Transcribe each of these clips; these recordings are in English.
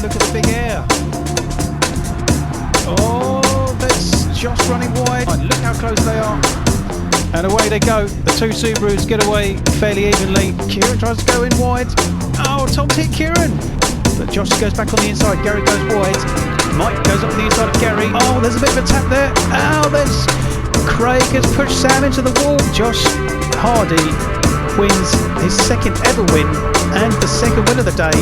look at the big air. Oh, that's Josh running wide. Look how close they are. And away they go. The two Subarus get away fairly evenly. Kieran tries to go in wide. Oh, Tom's hit Kieran. But Josh goes back on the inside. Gary goes wide. Mike goes up the inside of Gary. Oh, there's a bit of a tap there. Oh, there's Craig has pushed Sam into the wall. Josh Hardy wins his second ever win and the second win of the day.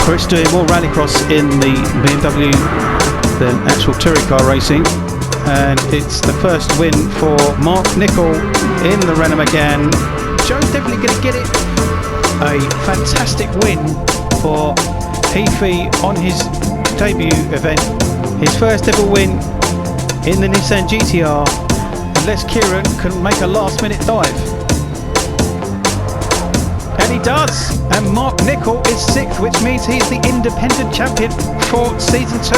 Chris doing more rallycross in the BMW than actual touring car racing, and it's the first win for Mark Nicol in the Renault Megane. Joe's definitely going to get it. A fantastic win for Heafy on his debut event, his first ever win in the Nissan GTR, unless Kieran can make a last minute dive. And he does, and Mark Nicol is 6th, which means he's the independent champion for season 2.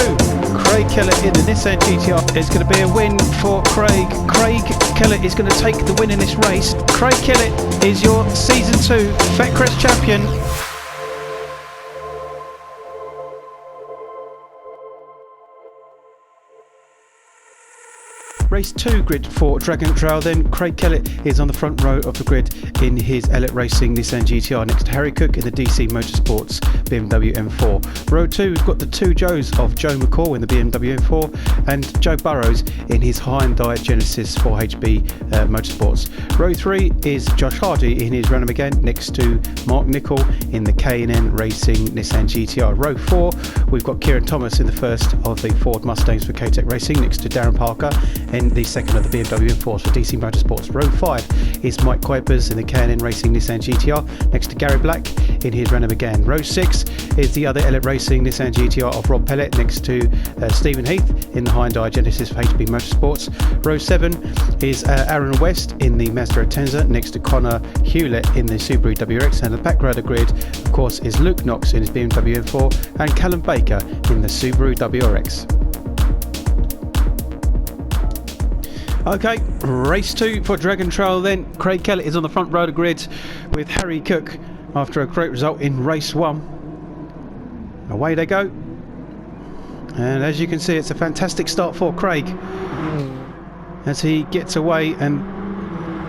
Craig Kellett in the Nissan GTR is going to be a win for Craig. Craig Kellett is going to take the win in this race. Craig Kellett is your season 2 Fetcrest champion. Race 2 grid for Dragon Trail, then Craig Kellett is on the front row of the grid in his Elliott Racing Nissan GTR next to Harry Cook in the DC Motorsports BMW M4. Row 2, we've got the two Joes of Joe McCall in the BMW M4 and Joe Burrows in his Hyundai Genesis 4HB Motorsports. Row 3 is Josh Hardy in his Renault Megane next to Mark Nicol in the K&N Racing Nissan GTR. Row 4, we've got Kieran Thomas in the first of the Ford Mustangs for K-Tech Racing next to Darren Parker in the second of the BMW M4s for DC Motorsports. Row 5 is Mike Kuipers in the K&N Racing Nissan GTR next to Gary Black in his Renault Megane. Row 6 is the other Elliott Racing Nissan GTR of Rob Pellet next to Stephen Heath in the Hyundai Genesis HB Motorsports. Row 7 is Aaron West in the Mazda Atenza next to Connor Hewlett in the Subaru WRX, and the back row of the grid of course is Luke Knox in his BMW M4 and Callum Baker in the Subaru WRX. Okay, race 2 for Dragon Trail then. Craig Kellett is on the front row of the grid with Harry Cook after a great result in race 1. Away they go. And as you can see, it's a fantastic start for Craig as he gets away and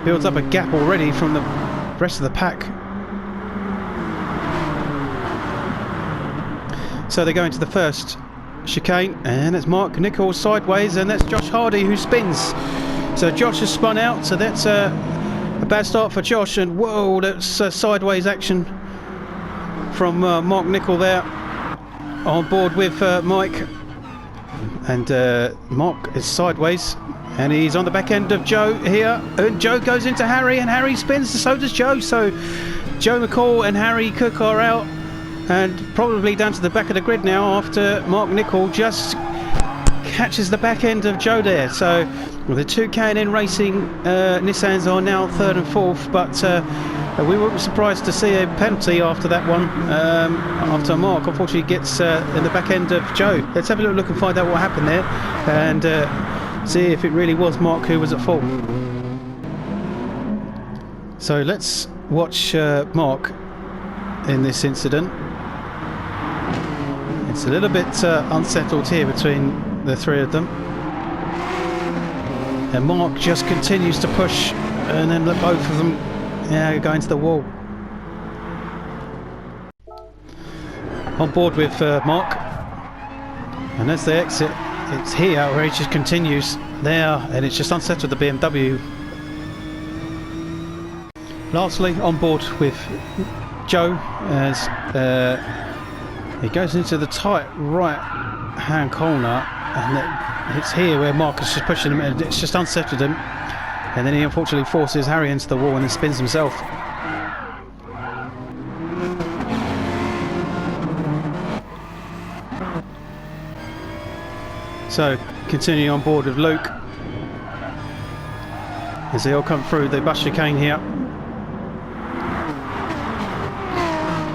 builds up a gap already from the rest of the pack. So they go into the first chicane, and it's Mark Nicol sideways, and that's Josh Hardy who spins. So Josh has spun out, so that's a bad start for Josh, and whoa, that's sideways action from Mark Nicol there on board with Mike, and Mark is sideways and he's on the back end of Joe here, and Joe goes into Harry and Harry spins, so does Joe. So Joe McCall and Harry Cook are out and probably down to the back of the grid now after Mark Nicol just catches the back end of Joe there. So the two K&N Racing Nissans are now 3rd and 4th, but we weren't surprised to see a penalty after that one, after Mark unfortunately gets in the back end of Joe. Let's have a little look and find out what happened there and see if it really was Mark who was at fault. So let's watch Mark in this incident. It's a little bit unsettled here between the three of them, and Mark just continues to push, and then both of them go into the wall. On board with Mark, and as they exit, it's here where he just continues there, and it's just unsettled the BMW. Lastly, on board with Joe as he goes into the tight right hand corner, and it's here where Mark is just pushing him, and it's just unsettled him, and then he unfortunately forces Harry into the wall and then spins himself. So continuing on board with Luke as they all come through the bus chicane here.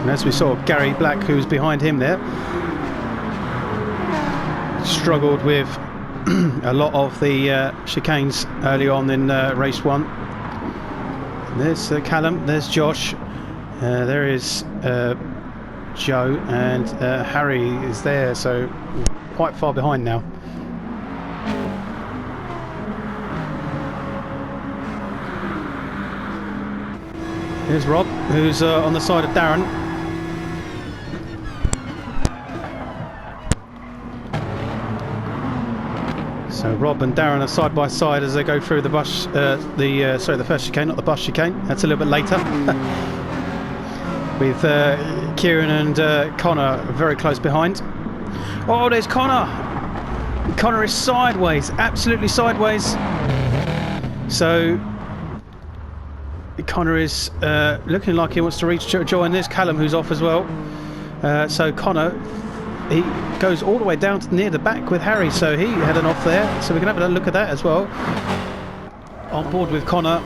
And as we saw, Gary Black, who's behind him there, struggled with a lot of the chicanes early on in race 1. And there's Callum, there's Josh, there is Joe, and Harry is there, so quite far behind now. Here's Rob, who's on the side of Darren. So Rob and Darren are side by side as they go through the bus, the first chicane, not the bus chicane. That's a little bit later. With Kieran and Connor very close behind. Oh, there's Connor. Connor is sideways, absolutely sideways. So Connor is looking like he wants to join this. Callum, who's off as well. So Connor, he goes all the way down to near the back with Harry, so he had an off there. So we can have a look at that as well. On board with Connor.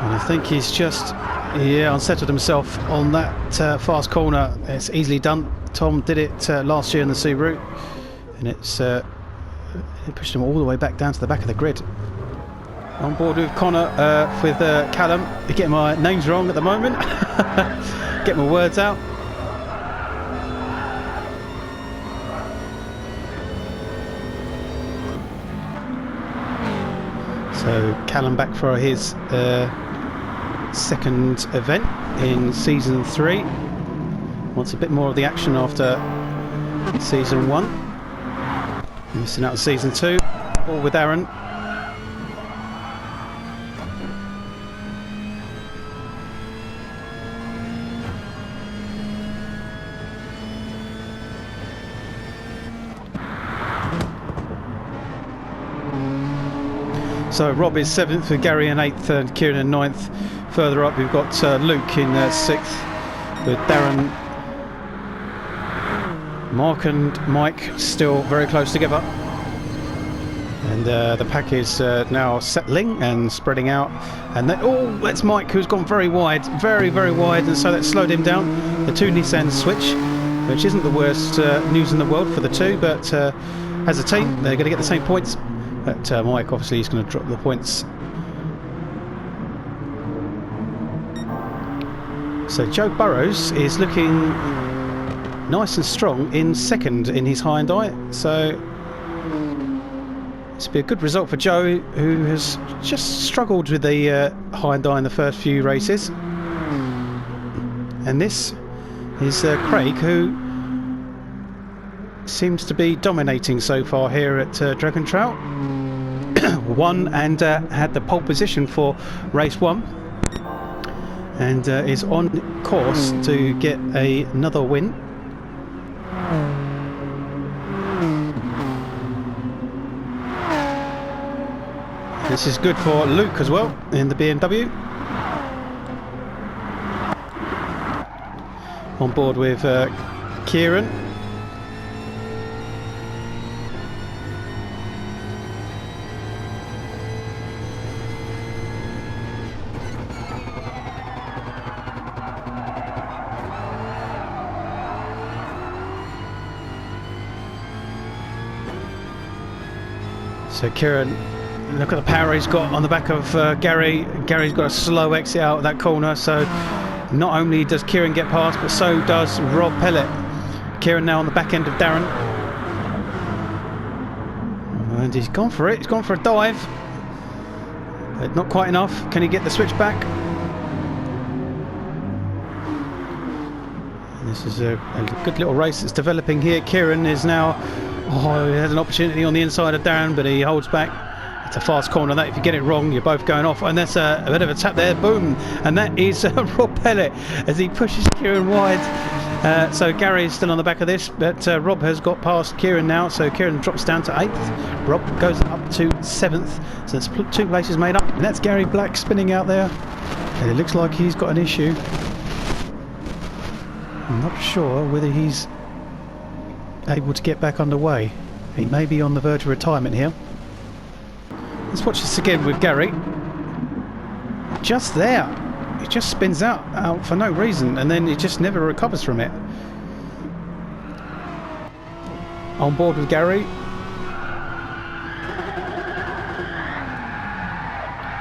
And I think he's just, unsettled himself on that fast corner. It's easily done. Tom did it last year in the Subaru. And it pushed him all the way back down to the back of the grid. On board with Connor, with Callum. You're getting my names wrong at the moment. Get my words out. So Callum back for his second event in season 3. Wants a bit more of the action after season 1. Missing out on season 2. All with Aaron. So Rob is 7th with Gary in 8th and Kieran in 9th. Further up we've got Luke in 6th with Darren. Mark and Mike still very close together. And the pack is now settling and spreading out. And that's Mike, who's gone very wide, very wide, and so that slowed him down. The 2 Nissan switch, which isn't the worst news in the world for the 2, but as a team they're going to get the same points. But Mike obviously is going to drop the points. So Joe Burrows is looking nice and strong in 2nd in his Hyundai. So this will be a good result for Joe, who has just struggled with the Hyundai in the first few races. And this is Craig, who seems to be dominating so far here at Dragon Trail. Won and had the pole position for race 1, and is on course to get another win. This is good for Luke as well in the BMW. On board with Kieran. So Kieran, look at the power he's got on the back of Gary. Gary's got a slow exit out of that corner, so not only does Kieran get past, but so does Rob Pellet. Kieran now on the back end of Darren. And he's gone for it, he's gone for a dive. But not quite enough. Can he get the switch back? And this is a good little race that's developing here. Kieran is now, he had an opportunity on the inside of Darren, but he holds back. It's a fast corner that if you get it wrong you're both going off, and that's a bit of a tap there, boom, and that is Rob Pellet as he pushes Kieran wide. So Gary is still on the back of this, but Rob has got past Kieran now, so Kieran drops down to 8th. Rob goes up to 7th, so it's 2 places made up, and that's Gary Black spinning out there, and it looks like he's got an issue. I'm not sure whether he's able to get back underway. He may be on the verge of retirement here. Let's watch this again with Gary. Just there, it just spins out for no reason, and then it just never recovers from it. On board with Gary.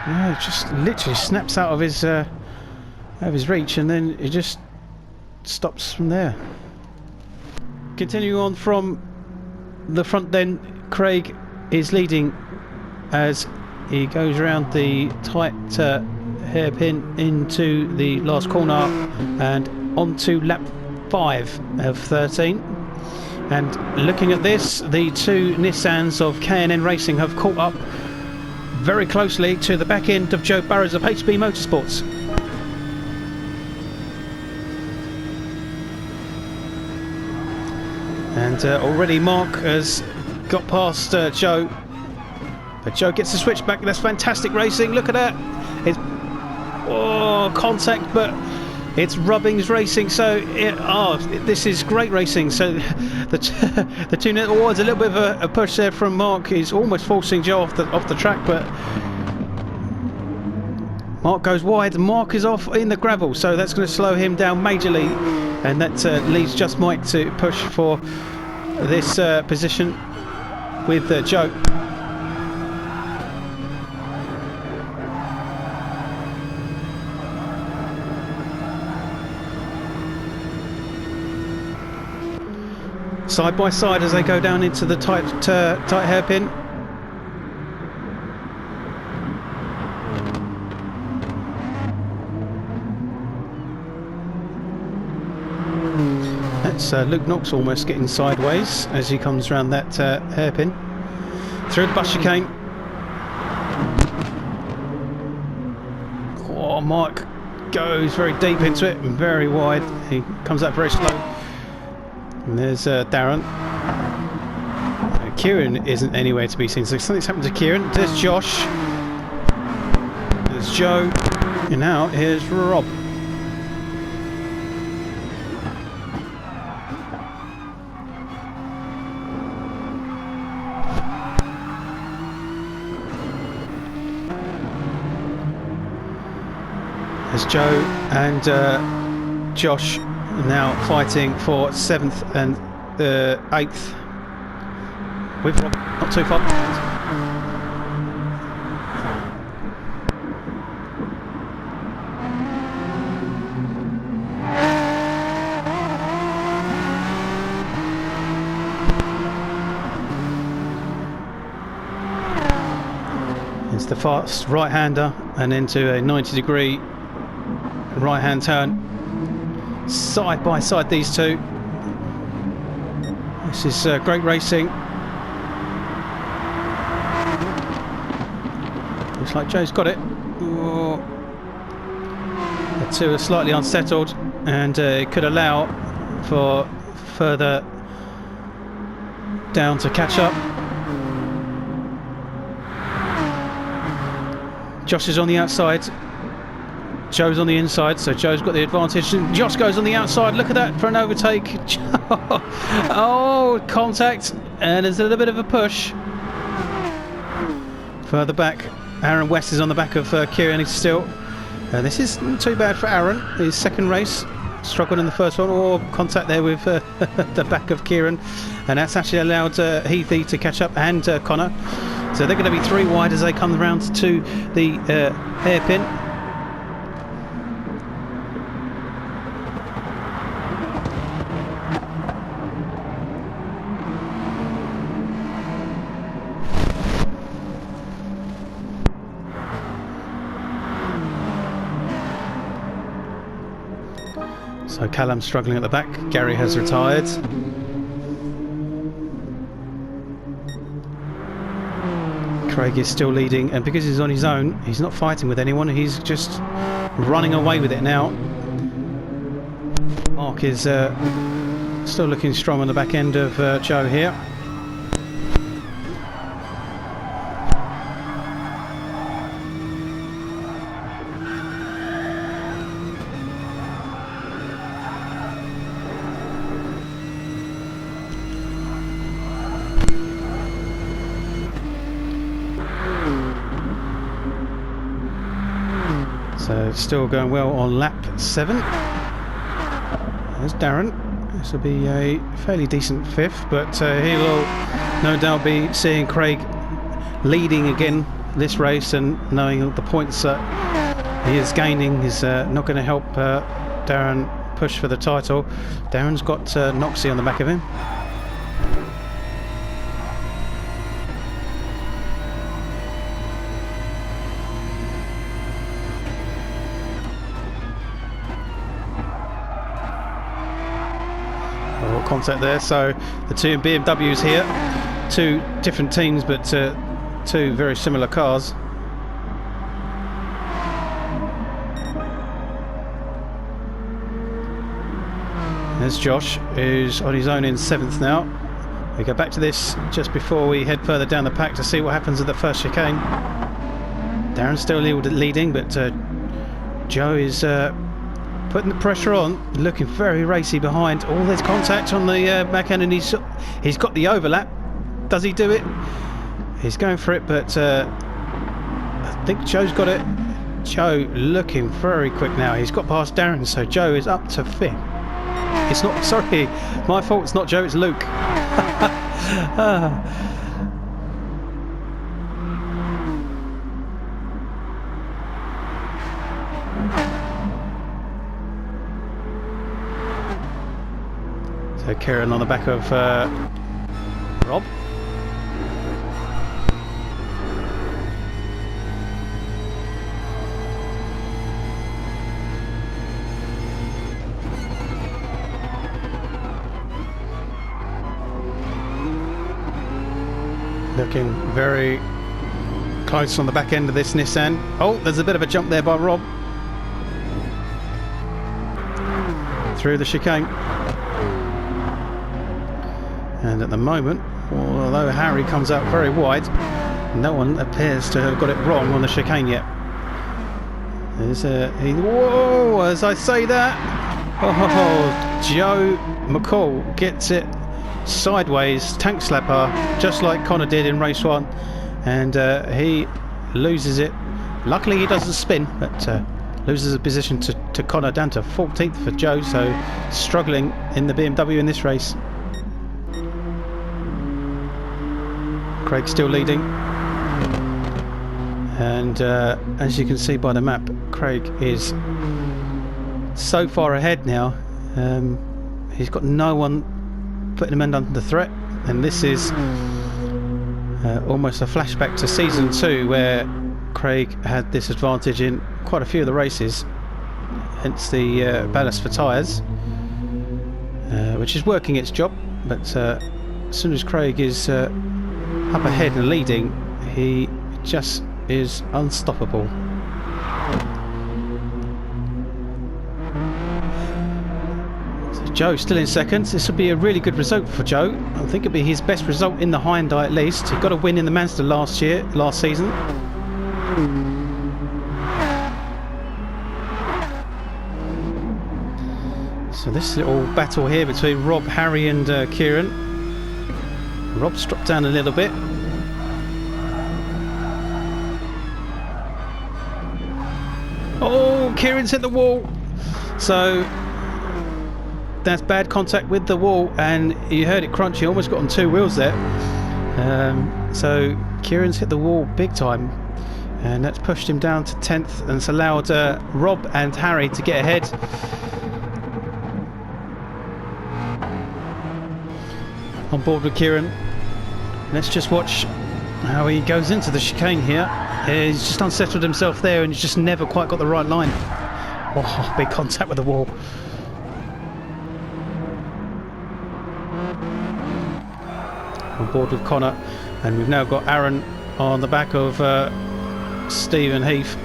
Yeah, it just literally snaps out of his of his reach, and then it just stops from there. Continuing on from the front then, Craig is leading as he goes around the tight hairpin into the last corner and onto lap 5 of 13. And looking at this, the two Nissans of K&N Racing have caught up very closely to the back end of Joe Burrows of HB Motorsports. And already Mark has got past Joe, but Joe gets the switch back. That's fantastic racing. Look at that. It's contact, but it's Rubbings racing. So this is great racing. So the two it's a little bit of a push there from Mark. He's almost forcing Joe off the track, but Mark goes wide. Mark is off in the gravel, so that's going to slow him down majorly, and that leaves just Mike to push for this position with Joe. Side by side as they go down into the tight hairpin. That's Luke Knox almost getting sideways as he comes around that hairpin. Through the bus chicane. Oh, Mark goes very deep into it and very wide. He comes up very slow. And there's Darren. Kieran isn't anywhere to be seen, so something's happened to Kieran. There's Josh. There's Joe. And now here's Rob. There's Joe and Josh now fighting for 7th and 8th with Rob not too far. It's the fast right-hander and into a 90-degree right-hand turn. Side by side, these two. This is great racing. Looks like Joe's got it. Oh. The two are slightly unsettled, and it could allow for further down to catch up. Josh is on the outside. Joe's on the inside, so Joe's got the advantage. And Josh goes on the outside. Look at that for an overtake. Oh, contact, and there's a little bit of a push. Further back, Aaron West is on the back of Kieran still. This isn't too bad for Aaron. His second race, struggled in the first one. Or contact there with the back of Kieran, and that's actually allowed Heathy to catch up and Connor. So they're going to be 3 wide as they come around to the hairpin. So Callum's struggling at the back. Gary has retired. Craig is still leading, and because he's on his own, he's not fighting with anyone. He's just running away with it now. Mark is still looking strong on the back end of Joe here. So it's still going well on lap 7. There's Darren. This will be a fairly decent 5th, but he will no doubt be seeing Craig leading again this race, and knowing the points that He is gaining. He's not going to help Darren push for the title. Darren's got Noxie on the back of him. Oh, contact there. So the two BMWs here, two different teams, but two very similar cars. There's Josh, who's on his own in 7th now. We go back to this just before we head further down the pack to see what happens at the first chicane. Darren's still leading, but Joe is putting the pressure on, looking very racy behind. Oh, there's contact on the back end, and he's got the overlap. Does he do it? He's going for it, but I think Joe's got it. Joe looking very quick now. He's got past Darren, so Joe is up to 5th. It's not, sorry, my fault, it's not Joe, it's Luke. So Kieran on the back of Rob. Looking very close on the back end of this Nissan. Oh, there's a bit of a jump there by Rob. Through the chicane. And at the moment, although Harry comes out very wide, no one appears to have got it wrong on the chicane yet. There's whoa, as I say that. Oh, Joe McCall gets it sideways, tank slapper, just like Connor did in race 1, and he loses it. Luckily he doesn't spin, but loses a position to Connor, down to 14th for Joe, so struggling in the BMW in this race. Craig still leading, and as you can see by the map, Craig is so far ahead now. He's got no one putting him under threat, and this is almost a flashback to season 2, where Craig had this advantage in quite a few of the races, hence the ballast for tyres, which is working its job. But as soon as Craig is up ahead and leading, he just is unstoppable. Joe still in 2nd. This will be a really good result for Joe. I think it'll be his best result in the Hyundai at least. He got a win in the Mazda last season. So this little battle here between Rob, Harry and Kieran. Rob's dropped down a little bit. Oh, Kieran's hit the wall. So that's bad contact with the wall, and you heard it crunch. He almost got on 2 wheels there. So Kieran's hit the wall big time, and that's pushed him down to 10th, and it's allowed Rob and Harry to get ahead. On board with Kieran. Let's just watch how he goes into the chicane here. He's just unsettled himself there, and he's just never quite got the right line. Oh, big contact with the wall. On board with Connor, and we've now got Aaron on the back of Stephen Heath.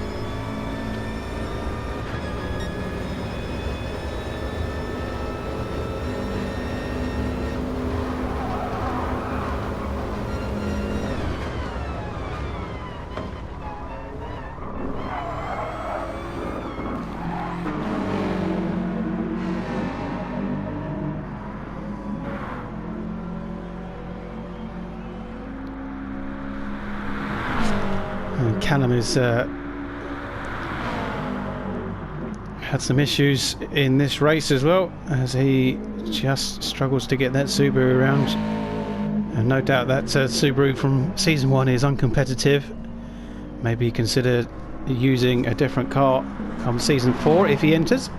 Callum has had some issues in this race as well, as he just struggles to get that Subaru around, and no doubt that Subaru from season 1 is uncompetitive. Maybe consider using a different car on season 4 if he enters,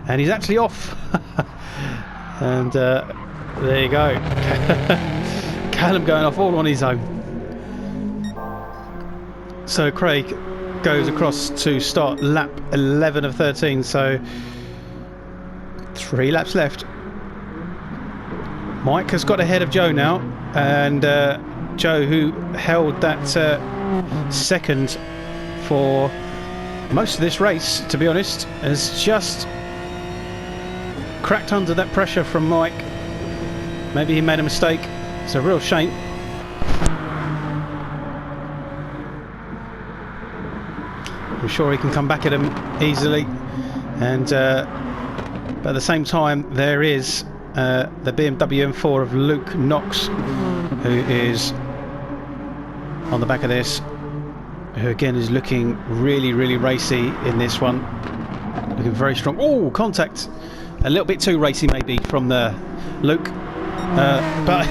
and he's actually off. And there you go. Callum going off all on his own. So Craig goes across to start lap 11 of 13, so 3 laps left. Mike has got ahead of Joe now, and Joe, who held that second for most of this race, to be honest, has just cracked under that pressure from Mike. Maybe he made a mistake. It's a real shame. I'm sure he can come back at him easily, and but at the same time there is the BMW M4 of Luke Knox, who is on the back of this, who again is looking really racy in this one, looking very strong. Oh, contact, a little bit too racy maybe from Luke, but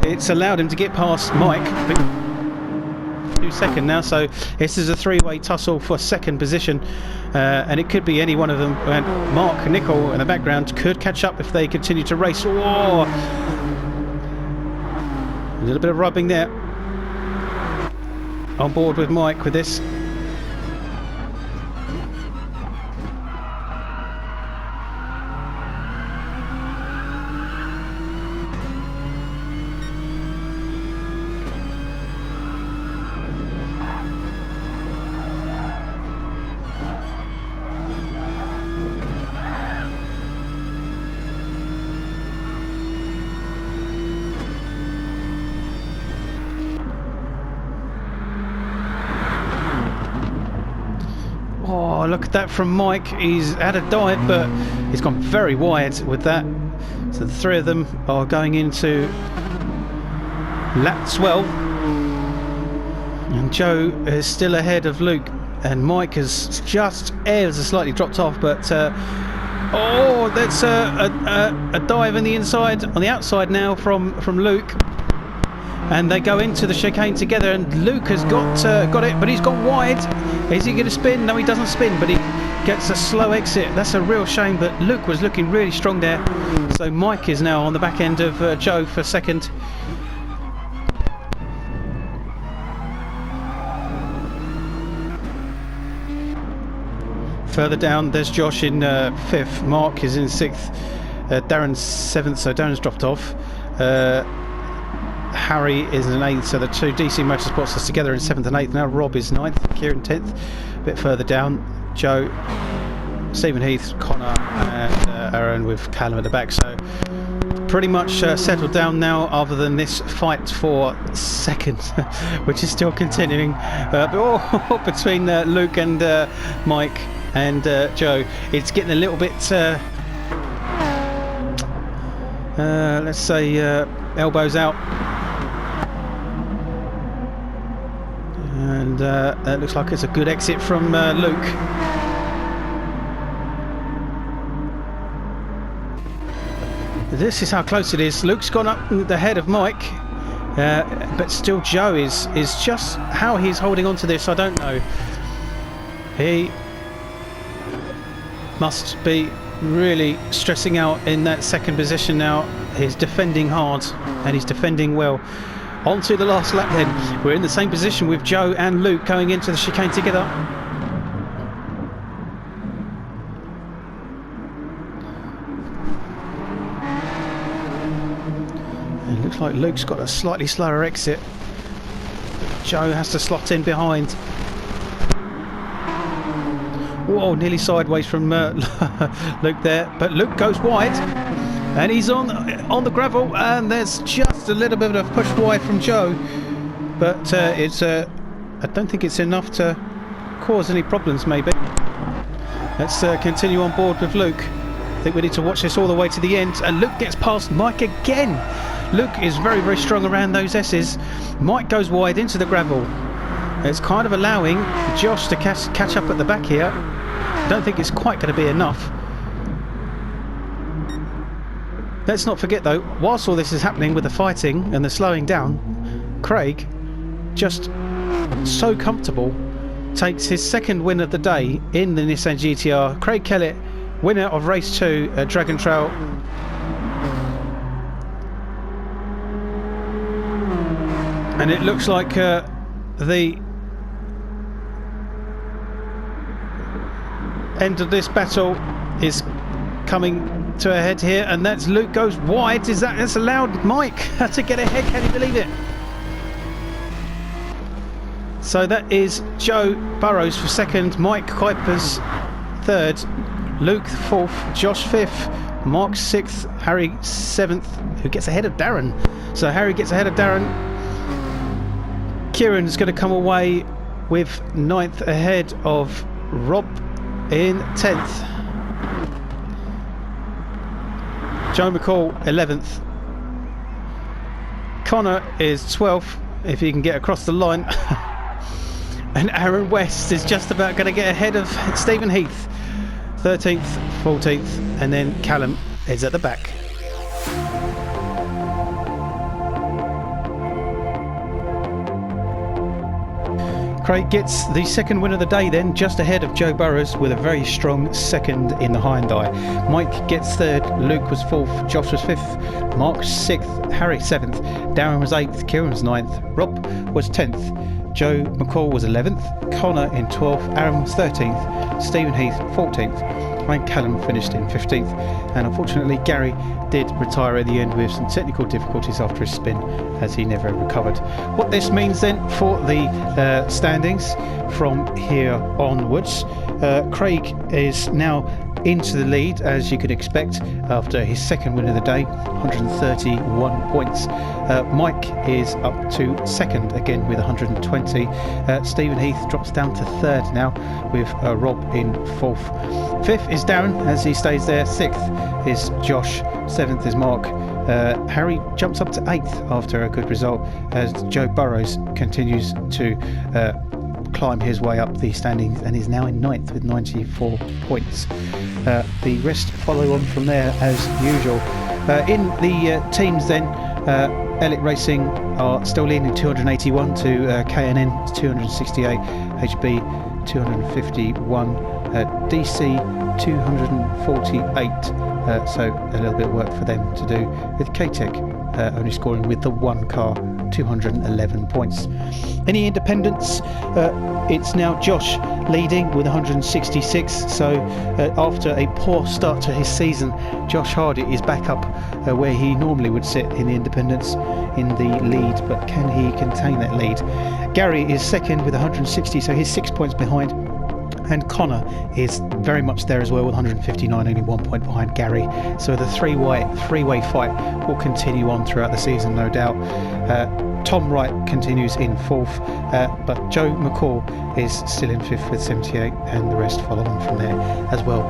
it's allowed him to get past Mike. 2 now, so this is a 3-way tussle for second position, and it could be any one of them, and Mark Nicol in the background could catch up if they continue to race. Oh, a little bit of rubbing there. On board with Mike with this. Oh, look at that from Mike. He's had a dive, but he's gone very wide with that. So the 3 of them are going into lap 12. And Joe is still ahead of Luke. And Mike has just ever slightly dropped off, but oh, that's a dive in the inside, on the outside now from Luke. And they go into the chicane together, and Luke has got it, but he's gone wide. Is he going to spin? No, he doesn't spin, but he gets a slow exit. That's a real shame, but Luke was looking really strong there. So Mike is now on the back end of Joe for second. Further down, there's Josh in 5th. Mark is in 6th. Darren's 7th, so Darren's dropped off. Harry is in 8th, so the 2 DC Motorsports are together in 7th and 8th. Now Rob is 9th, Kieran 10th. A bit further down, Joe, Stephen Heath, Connor and Aaron with Callum at the back. So pretty much settled down now, other than this fight for second, which is still continuing between Luke and Mike and Joe. It's getting a little bit, let's say, elbows out. And it looks like it's a good exit from Luke. This is how close it is. Luke's gone up the head of Mike, but still Joe is just how he's holding on to this, I don't know. He must be really stressing out in that second position now. He's defending hard, and he's defending well. On to the last lap then. We're in the same position with Joe and Luke going into the chicane together. It looks like Luke's got a slightly slower exit. Joe has to slot in behind. Whoa, nearly sideways from Luke there, but Luke goes wide. And he's on the gravel, and there's just a little bit of push wide from Joe, but it's I don't think it's enough to cause any problems. Maybe. Let's continue on board with Luke. I think we need to watch this all the way to the end. And Luke gets past Mike again. Luke is very strong around those S's. Mike goes wide into the gravel. It's kind of allowing Josh to catch up at the back here. I don't think it's quite going to be enough. Let's not forget though, whilst all this is happening with the fighting and the slowing down, Craig just so comfortable takes his second win of the day in the Nissan GTR. Craig Kellett, winner of race 2 at Dragon Trail. And it looks like the end of this battle is coming to a head here, and that's Luke goes wide. That's allowed Mike to get ahead? Can you believe it? So that is Joe Burrows for second, Mike Kuipers third, Luke fourth, Josh fifth, Mark sixth, Harry seventh, who gets ahead of Darren. So Harry gets ahead of Darren. Kieran's going to come away with ninth ahead of Rob in 10th. Joe McCall 11th. Connor is 12th, if he can get across the line. And Aaron West is just about going to get ahead of Stephen Heath. 13th, 14th, and then Callum is at the back. Craig gets the second win of the day then, just ahead of Joe Burrows with a very strong second in the Hyundai. Mike gets third, Luke was fourth, Josh was fifth, Mark sixth, Harry seventh, Darren was eighth, Kieran was ninth, Rob was 10th, Joe McCall was 11th, Connor in 12th, Aaron was 13th, Stephen Heath 14th, and Callum finished in 15th. And unfortunately Gary did retire at the end with some technical difficulties after his spin, as he never recovered. What this means then for the standings from here onwards, Craig is now into the lead, as you could expect, after his second win of the day, 131 points. Mike is up to second again with 120. Stephen Heath drops down to third now with Rob in fourth. Fifth is Darren, as he stays there. Sixth is Josh. Seventh is Mark. Harry jumps up to eighth after a good result, as Joe Burrows continues to climb his way up the standings and is now in ninth with 94 points. The rest follow on from there as usual. In the teams then, Elliott Racing are still leading 281 to K&N 268, HB 251, DC 248, so a little bit of work for them to do, with K-Tech only scoring with the one car 211 points. Any independents, it's now Josh leading with 166, so after a poor start to his season, Josh Hardy is back up where he normally would sit in the independents in the lead, but can he contain that lead? Gary is second with 160, so he's 6 points behind. And Connor is very much there as well with 159, only 1 point behind Gary. So the three-way fight will continue on throughout the season, no doubt. Tom Wright continues in fourth, but Joe McCall is still in fifth with 78, and the rest follow on from there as well.